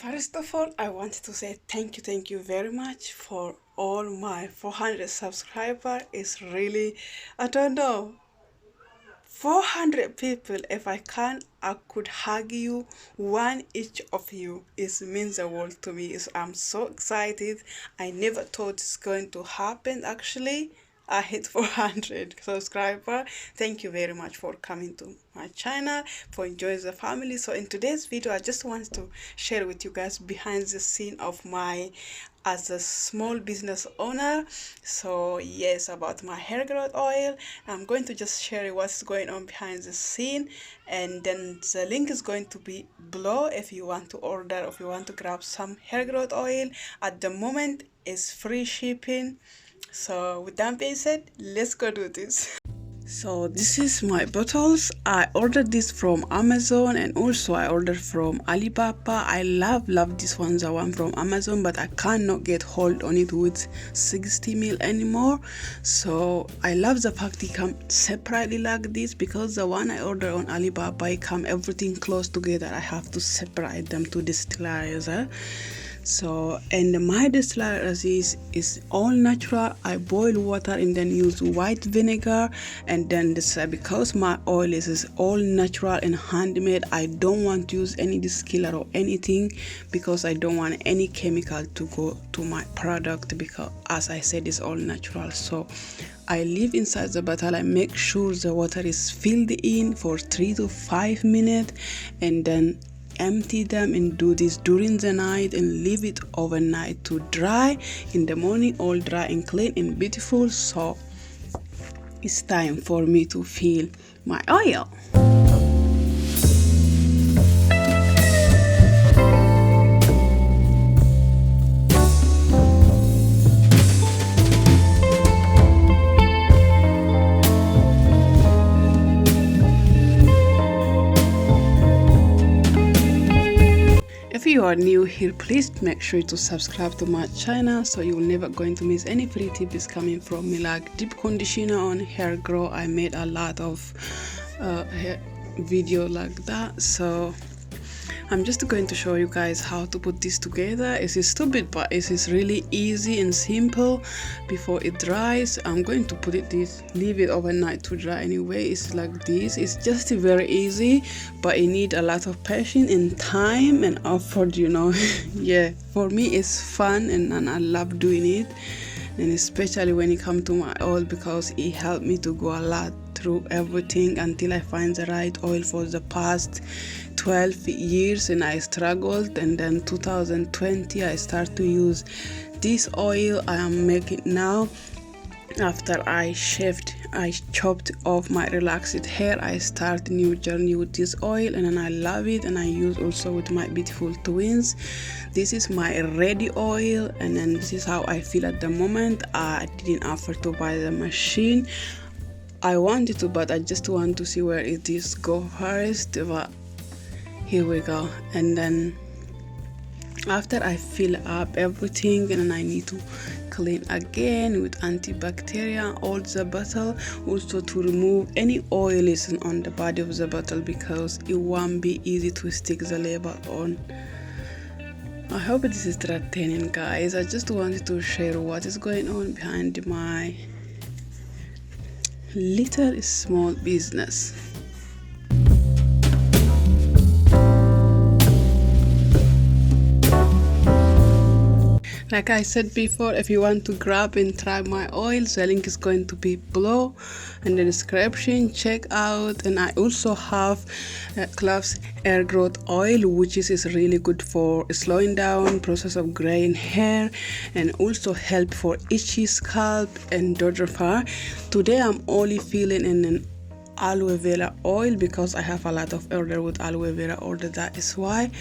First of all, I wanted to say thank you very much for all my 400 subscriber. It's really, I don't know, 400 people. If I can, I could hug you, one each of you. It means the world to me. I'm so excited. I never thought it's going to happen actually. I hit 400 subscriber. Thank you very much for coming to my channel, for enjoying the family. So in today's video, I just want to share with you guys behind the scene of my as a small business owner. So yes, about my hair growth oil, I'm going to just share what's going on behind the scene, and then the link is going to be below if you want to order, if you want to grab some hair growth oil. At the moment it's free shipping. So with that being said, let's go do this. So this is my bottles. I ordered this from Amazon, and also I ordered from Alibaba. I love this one, the one from Amazon, but I cannot get hold on it with 60 ml anymore. So I love the fact it come separately like this, because the one I ordered on Alibaba, it come everything close together. I have to separate them to sterilizer. So, and my distillers is all natural. I boil water and then use white vinegar, and then this because my oil is all natural and handmade, I don't want to use any distiller or anything, because I don't want any chemical to go to my product, because as I said, it's all natural. So I leave inside the bottle. I make sure the water is filled in for 3 to 5 minutes, and then empty them and do this during the night and leave it overnight to dry. In the morning, all dry and clean and beautiful. So it's time for me to fill my oil. If you are new here, please make sure to subscribe to my channel, so you're never going to miss any free tips coming from me, like deep conditioner on hair grow. I made a lot of hair video like that, so I'm just going to show you guys how to put this together. It is stupid, but it is really easy and simple. Before it dries, I'm going to put leave it overnight to dry anyway. It's like this. It's just very easy, but it need a lot of patience and time and effort, Yeah, for me it's fun, and I love doing it, and especially when it comes to my oil, because it helped me to go a lot through everything until I find the right oil. For the past 12 years and I struggled, and then 2020 I start to use this oil I am making now. After I chopped off my relaxed hair, I start a new journey with this oil, and then I love it, and I use also with my beautiful twins. This is my ready oil, and then this is how I feel at the moment. I didn't offer to buy the machine. I wanted to, but I just want to see where it is go first. But here we go. And then after I fill up everything, and then I need to clean again with antibacterial all the bottle, also to remove any oil is on the body of the bottle, because it won't be easy to stick the label on. I hope this is entertaining, guys. I just wanted to share what is going on behind my little small business. Like I said before, if you want to grab and try my oil, the link is going to be below in the description. Check out. And I also have Cloves hair growth oil, which is really good for slowing down process of graying hair, and also help for itchy scalp and dandruff hair. Today I'm only filling in an aloe vera oil, because I have a lot of order with aloe vera order, that is why.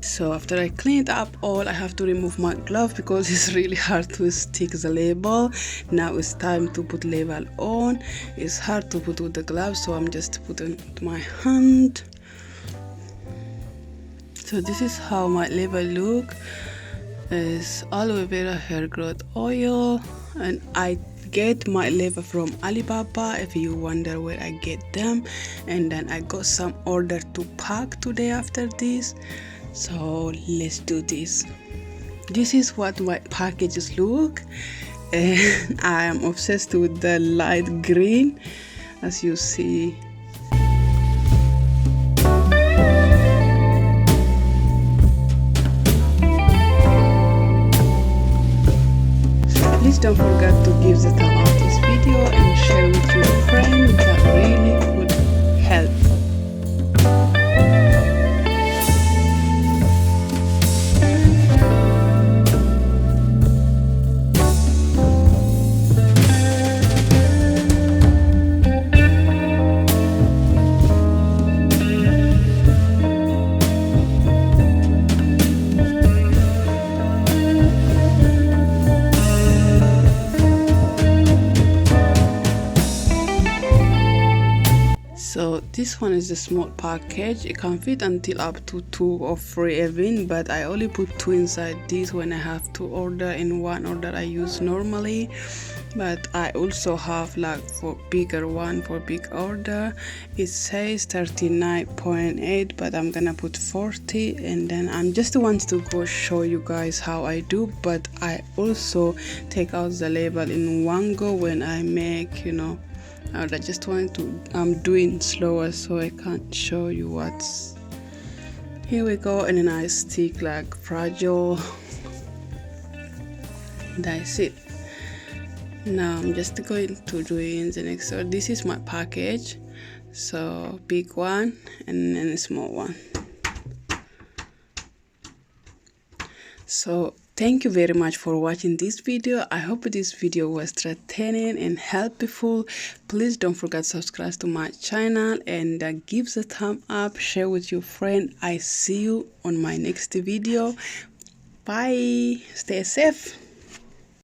So after I cleaned up all, I have to remove my glove, because it's really hard to stick the label. Now it's time to put label on. It's hard to put with the glove, so I'm just putting my hand. So this is how my label look. is aloe vera hair growth oil, and I get my leather from Alibaba if you wonder where I get them. And then I got some order to pack today after this, so let's do this. This is what my packages look, and I am obsessed with the light green, as you see. Please don't forget to give the thumb up this video and share with your friends. That really would help. So this one is a small package. It can fit until up to 2 or 3 even, but I only put 2 inside this when I have to order. In one order I use normally, but I also have like for bigger one for big order. It says 39.8, but I'm gonna put 40, and then I'm just want to go show you guys how I do, but I also take out the label in one go when I make, I just want to, I'm doing slower so I can't show you what's. Here we go, and then I stick like fragile. That's it. Now I'm just going to do it in the next. So this is my package. So big one and then a small one. So thank you very much for watching this video. I hope this video was entertaining and helpful. Please don't forget to subscribe to my channel and give the thumb up, share with your friend. I see you on my next video. Bye. Stay safe.